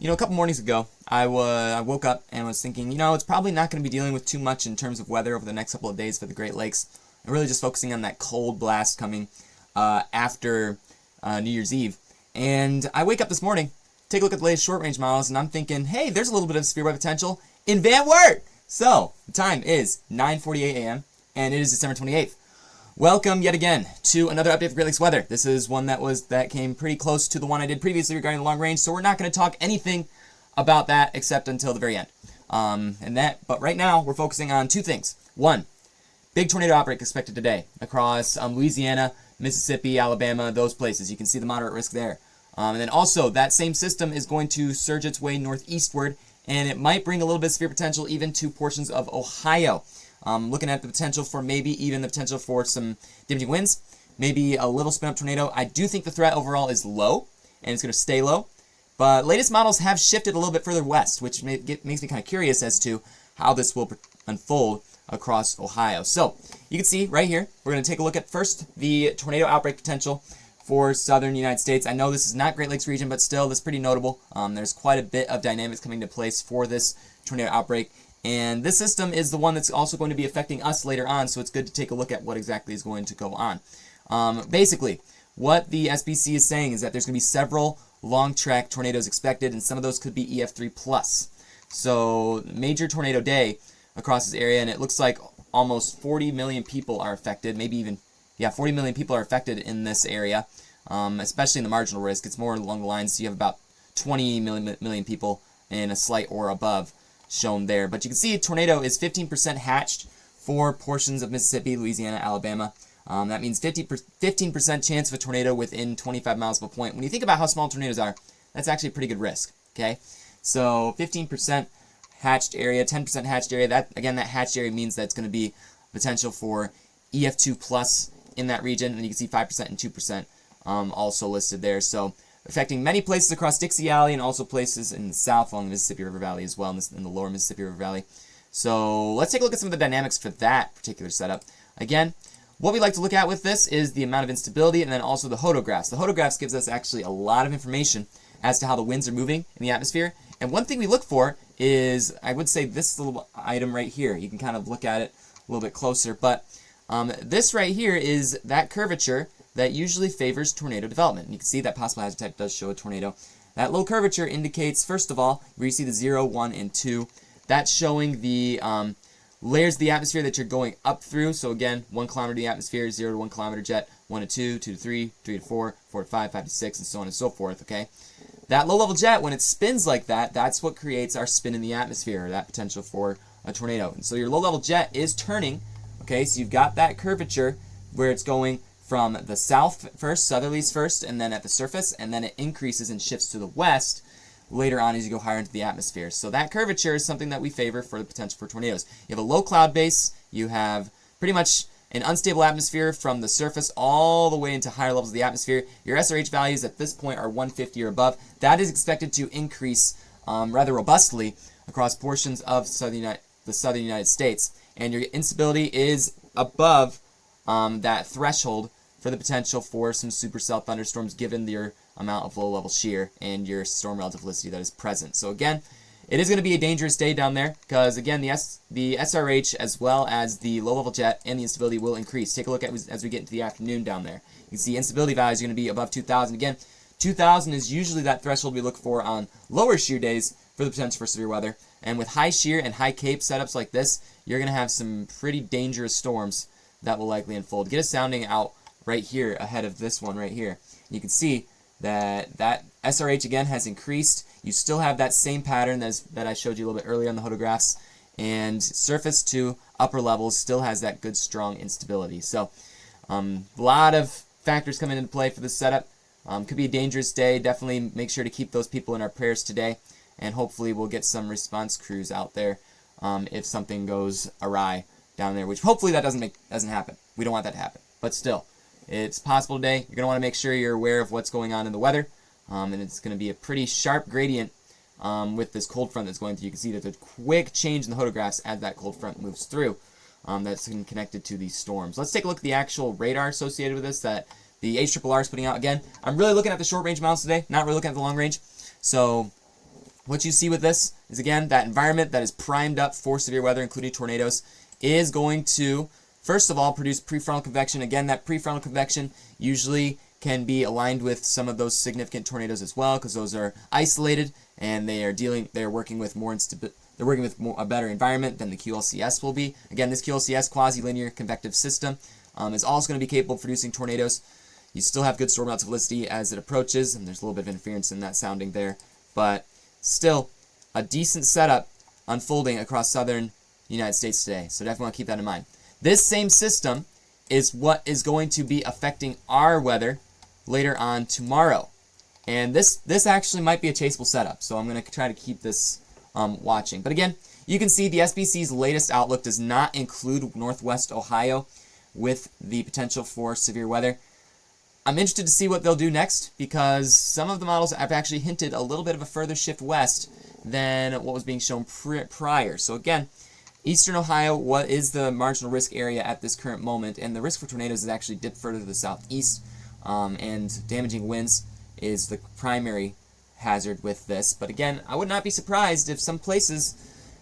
A couple mornings ago, I woke up and was thinking, it's probably not going to be dealing with too much in terms of weather over the next couple of days for the Great Lakes. I'm really just focusing on that cold blast coming after New Year's Eve. And I wake up this morning, take a look at the latest short-range models, and I'm thinking, hey, there's a little bit of severe weather potential in Van Wert! So, the time is 9:48 a.m., and it is December 28th. Welcome yet again to another update for Great Lakes weather. This is one that came pretty close to the one I did previously regarding the long range, so we're not going to talk anything about that except until the very end. But right now we're focusing on two things. One, big tornado outbreak expected today across Louisiana, Mississippi, Alabama, those places. You can see the moderate risk there. And then also that same system is going to surge its way northeastward, and it might bring a little bit of severe potential even to portions of Ohio. Looking at the potential for maybe even the potential for some damaging winds, maybe a little spin-up tornado. I do think the threat overall is low, and it's going to stay low. But latest models have shifted a little bit further west, which makes me kind of curious as to how this will unfold across Ohio. So you can see right here, we're going to take a look at first the tornado outbreak potential for southern United States. I know this is not Great Lakes region, but still, this is pretty notable. There's quite a bit of dynamics coming into place for this tornado outbreak. And this system is the one that's also going to be affecting us later on, so it's good to take a look at what exactly is going to go on. Basically, what the SBC is saying is that there's going to be several long-track tornadoes expected, and some of those could be EF3+. So, major tornado day across this area, and it looks like almost 40 million people are affected, 40 million people are affected in this area, especially in the marginal risk. It's more along the lines, you have about 20 million people in a slight or above shown there. But you can see a tornado is 15% hatched for portions of Mississippi, Louisiana, Alabama. That means 15% chance of a tornado within 25 miles of a point. When you think about how small tornadoes are, that's actually a pretty good risk, okay? So 15% hatched area, 10% hatched area. That hatched area means that it's going to be potential for EF2+ in that region. And you can see 5% and 2% also listed there. So affecting many places across Dixie Alley and also places in the south along the Mississippi River Valley as well, in the lower Mississippi River Valley. So let's take a look at some of the dynamics for that particular setup. Again, what we like to look at with this is the amount of instability and then also the hodographs. The hodographs gives us actually a lot of information as to how the winds are moving in the atmosphere. And one thing we look for is, I would say, this little item right here. You can kind of look at it a little bit closer. But this right here is that curvature that usually favors tornado development. And you can see that possible hazard type does show a tornado. That low curvature indicates, first of all, where you see the 0, 1, and 2, that's showing the layers of the atmosphere that you're going up through. So again, 1 kilometer of the atmosphere, 0 to 1 kilometer jet, 1 to 2, 2 to 3, 3 to 4, 4 to 5, 5 to 6, and so on and so forth, okay? That low-level jet, when it spins like that, that's what creates our spin in the atmosphere, or that potential for a tornado. And so your low-level jet is turning, okay? So you've got that curvature where it's going from the south first, southerlies first, and then at the surface, and then it increases and shifts to the west later on as you go higher into the atmosphere. So that curvature is something that we favor for the potential for tornadoes. You have a low cloud base, you have pretty much an unstable atmosphere from the surface all the way into higher levels of the atmosphere. Your SRH values at this point are 150 or above. That is expected to increase rather robustly across portions of the southern United States. And your instability is above that threshold for the potential for some supercell thunderstorms given your amount of low-level shear and your storm relative velocity that is present. So again, it is going to be a dangerous day down there because, again, the SRH as well as the low-level jet and the instability will increase. Take a look at as we get into the afternoon down there. You can see instability values are going to be above 2,000. Again, 2,000 is usually that threshold we look for on lower shear days for the potential for severe weather. And with high shear and high cape setups like this, you're going to have some pretty dangerous storms that will likely unfold. Get a sounding out right here ahead of this one right here. You can see that SRH again has increased. You still have that same pattern that I showed you a little bit earlier on the hodographs, and surface to upper levels still has that good strong instability. So a lot of factors coming into play for this setup. Could be a dangerous day. Definitely make sure to keep those people in our prayers today, and hopefully we'll get some response crews out there if something goes awry down there, which hopefully that doesn't happen. We don't want that to happen, but still, it's possible today. You're going to want to make sure you're aware of what's going on in the weather, and it's going to be a pretty sharp gradient with this cold front that's going through. You can see that there's a quick change in the hodographs as that cold front moves through. That's connected to these storms. Let's take a look at the actual radar associated with this that the HRRR is putting out. Again, I'm really looking at the short range models today, not really looking at the long range. So what you see with this is, again, that environment that is primed up for severe weather, including tornadoes, is going to, first of all, produce prefrontal convection. Again, that prefrontal convection usually can be aligned with some of those significant tornadoes as well, because those are isolated and they're working with a better environment than the QLCS will be. Again, this QLCS, quasi-linear convective system, is also going to be capable of producing tornadoes. You still have good storm relativity as it approaches, and there's a little bit of interference in that sounding there, but still a decent setup unfolding across southern United States today. So definitely want to keep that in mind. This same system is what is going to be affecting our weather later on tomorrow. And this actually might be a chaseable setup, so I'm going to try to keep this watching. But again, you can see the SBC's latest outlook does not include Northwest Ohio with the potential for severe weather. I'm interested to see what they'll do next, because some of the models have actually hinted a little bit of a further shift west than what was being shown prior. So again, eastern Ohio, what is the marginal risk area at this current moment? And the risk for tornadoes is actually dipped further to the southeast, and damaging winds is the primary hazard with this. But again, I would not be surprised if some places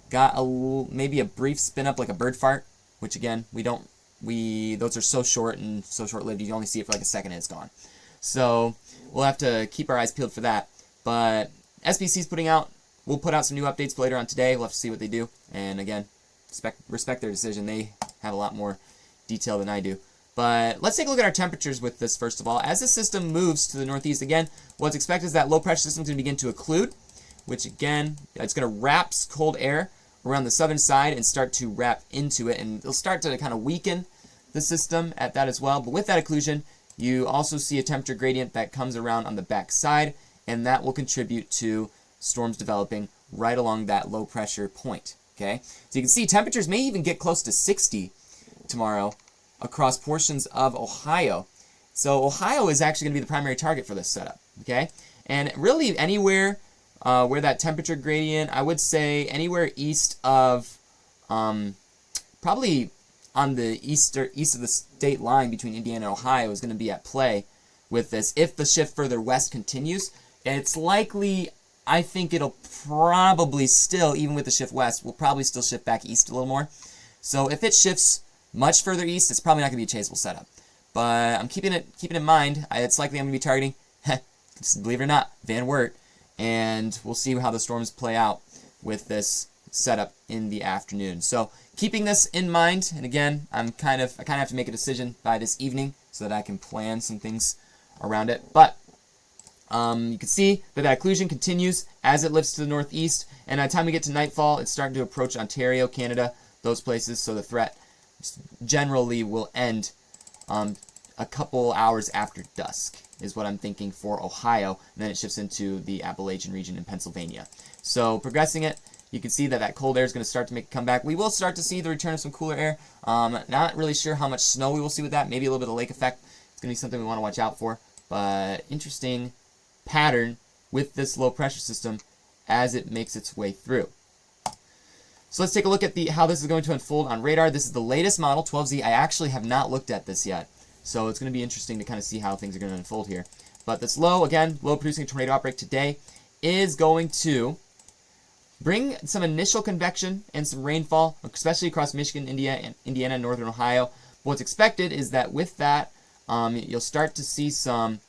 got maybe a brief spin up like a bird fart, which again, those are so short and so short-lived, you only see it for like a second and it's gone. So we'll have to keep our eyes peeled for that. But SBC's we'll put out some new updates later on today. We'll have to see what they do. And again, respect their decision. They have a lot more detail than I do. But let's take a look at our temperatures with this first of all. As the system moves to the northeast, again, what's expected is that low pressure system is going to begin to occlude, which again, it's going to wrap cold air around the southern side and start to wrap into it, and it'll start to kind of weaken the system at that as well. But with that occlusion, you also see a temperature gradient that comes around on the back side, and that will contribute to storms developing right along that low pressure point. Okay, so you can see temperatures may even get close to 60 tomorrow across portions of Ohio. So Ohio is actually going to be the primary target for this setup. Okay, and really anywhere where that temperature gradient, I would say anywhere east of, probably on the east of the state line between Indiana and Ohio is going to be at play with this. If the shift further west continues, it's likely, I think it'll probably still, even with the shift west, will probably still shift back east a little more. So if it shifts much further east, it's probably not going to be a chaseable setup. But I'm keeping it in mind. It's likely I'm going to be targeting, believe it or not, Van Wert. And we'll see how the storms play out with this setup in the afternoon. So keeping this in mind, and again, I kind of have to make a decision by this evening so that I can plan some things around it. But you can see that occlusion continues as it lifts to the northeast, and by the time we get to nightfall, it's starting to approach Ontario, Canada, those places. So the threat generally will end a couple hours after dusk, is what I'm thinking for Ohio, and then it shifts into the Appalachian region in Pennsylvania. So progressing it, you can see that cold air is going to start to make a comeback. We will start to see the return of some cooler air. Not really sure how much snow we will see with that. Maybe a little bit of lake effect. It's going to be something we want to watch out for. But interesting pattern with this low pressure system as it makes its way through. So let's take a look at how this is going to unfold on radar. This is the latest model, 12Z. I actually have not looked at this yet. So it's going to be interesting to kind of see how things are going to unfold here. But this low producing tornado outbreak today is going to bring some initial convection and some rainfall, especially across Michigan, Indiana, and northern Ohio. But what's expected is that with that, you'll start to see some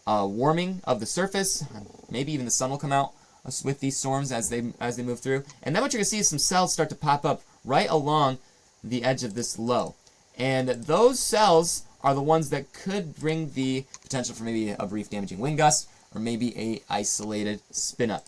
warming of the surface. Maybe even the sun will come out with these storms as they move through. And then what you're going to see is some cells start to pop up right along the edge of this low. And those cells are the ones that could bring the potential for maybe a brief damaging wind gust or maybe a isolated spin up.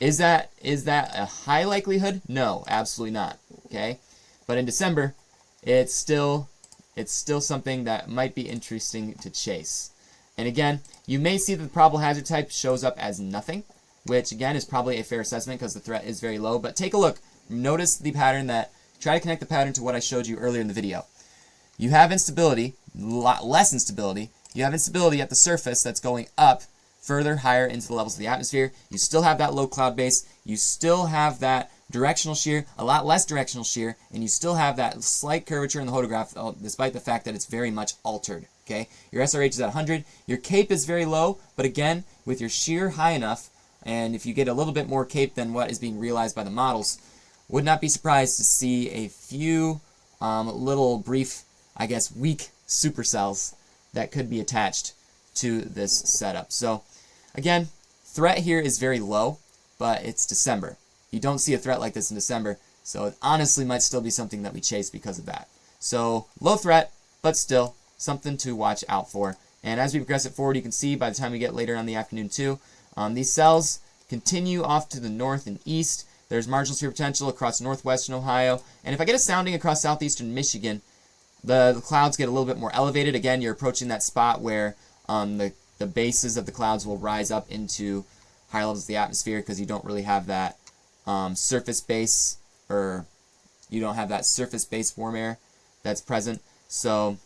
Is that a high likelihood? No, absolutely not. Okay, but in December, it's still something that might be interesting to chase. And again, you may see that the probable hazard type shows up as nothing, which again is probably a fair assessment because the threat is very low. But take a look. Notice the pattern try to connect the pattern to what I showed you earlier in the video. You have instability, a lot less instability. You have instability at the surface that's going up further higher into the levels of the atmosphere. You still have that low cloud base. You still have that directional shear, a lot less directional shear, and you still have that slight curvature in the hodograph, despite the fact that it's very much altered. Okay, your SRH is at 100. Your CAPE is very low, but again, with your shear high enough, and if you get a little bit more cape than what is being realized by the models, would not be surprised to see a few little brief, I guess, weak supercells that could be attached to this setup. So again, threat here is very low, but it's December. You don't see a threat like this in December, so it honestly might still be something that we chase because of that. So low threat, but still something to watch out for. And as we progress it forward, you can see by the time we get later on in the afternoon too, these cells continue off to the north and east. There's marginal sphere potential across northwestern Ohio. And if I get a sounding across southeastern Michigan, the clouds get a little bit more elevated. Again, you're approaching that spot where the bases of the clouds will rise up into higher levels of the atmosphere because you don't really have that surface base, or you don't have that surface-based warm air that's present. So,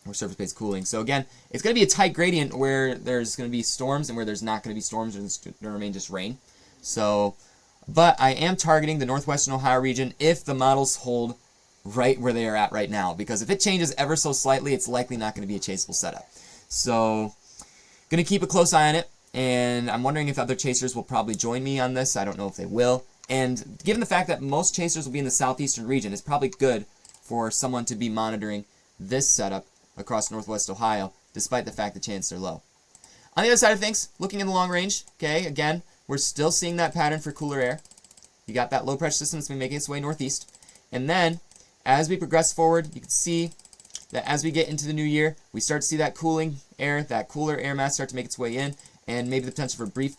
or surface-based cooling. So again, it's going to be a tight gradient where there's going to be storms and where there's not going to be storms, and it's going to remain just rain. So, but I am targeting the northwestern Ohio region if the models hold right where they are at right now, because if it changes ever so slightly, it's likely not going to be a chaseable setup. So, going to keep a close eye on it, and I'm wondering if other chasers will probably join me on this. I don't know if they will. And given the fact that most chasers will be in the southeastern region, it's probably good for someone to be monitoring this setup across northwest Ohio, despite the fact the chances are low. On the other side of things, looking in the long range, okay, again, we're still seeing that pattern for cooler air. You got that low pressure system that's been making its way northeast. And then, as we progress forward, you can see that as we get into the new year, we start to see that cooling air, that cooler air mass start to make its way in, and maybe the potential for brief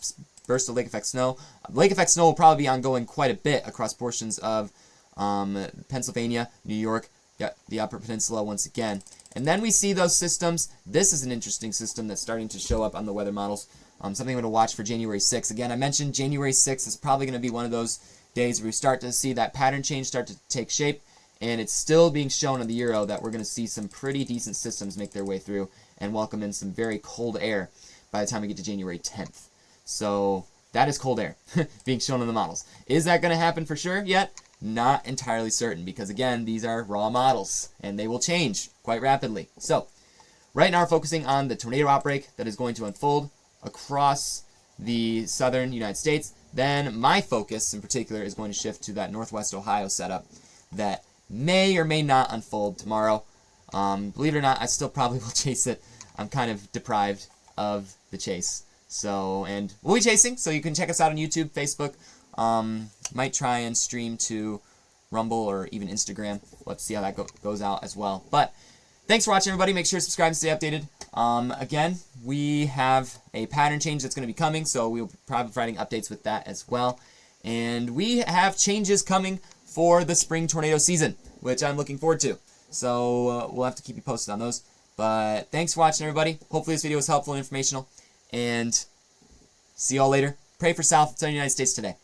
burst of lake effect snow. Lake effect snow will probably be ongoing quite a bit across portions of Pennsylvania, New York, the Upper Peninsula once again. And then we see those systems. This is an interesting system that's starting to show up on the weather models. Something I'm going to watch for January 6th. Again, I mentioned January 6th is probably going to be one of those days where we start to see that pattern change start to take shape. And it's still being shown on the Euro that we're going to see some pretty decent systems make their way through and welcome in some very cold air by the time we get to January 10th. So that is cold air being shown on the models. Is that going to happen for sure yet? Not entirely certain, because again, these are raw models and they will change quite rapidly. So right now we're focusing on the tornado outbreak that is going to unfold across the southern United States. Then my focus in particular is going to shift to that northwest Ohio setup that may or may not unfold tomorrow. Believe it or not, I still probably will chase it. I'm kind of deprived of the chase. So, and we'll be chasing, so you can check us out on YouTube, Facebook. Might try and stream to Rumble or even Instagram. Let's see how that goes out as well. But thanks for watching, everybody. Make sure to subscribe and stay updated. Again, we have a pattern change that's going to be coming, so we'll probably be providing updates with that as well. And we have changes coming for the spring tornado season, which I'm looking forward to. So we'll have to keep you posted on those. But thanks for watching, everybody. Hopefully this video was helpful and informational. And see y'all later. Pray for South and Southern United States today.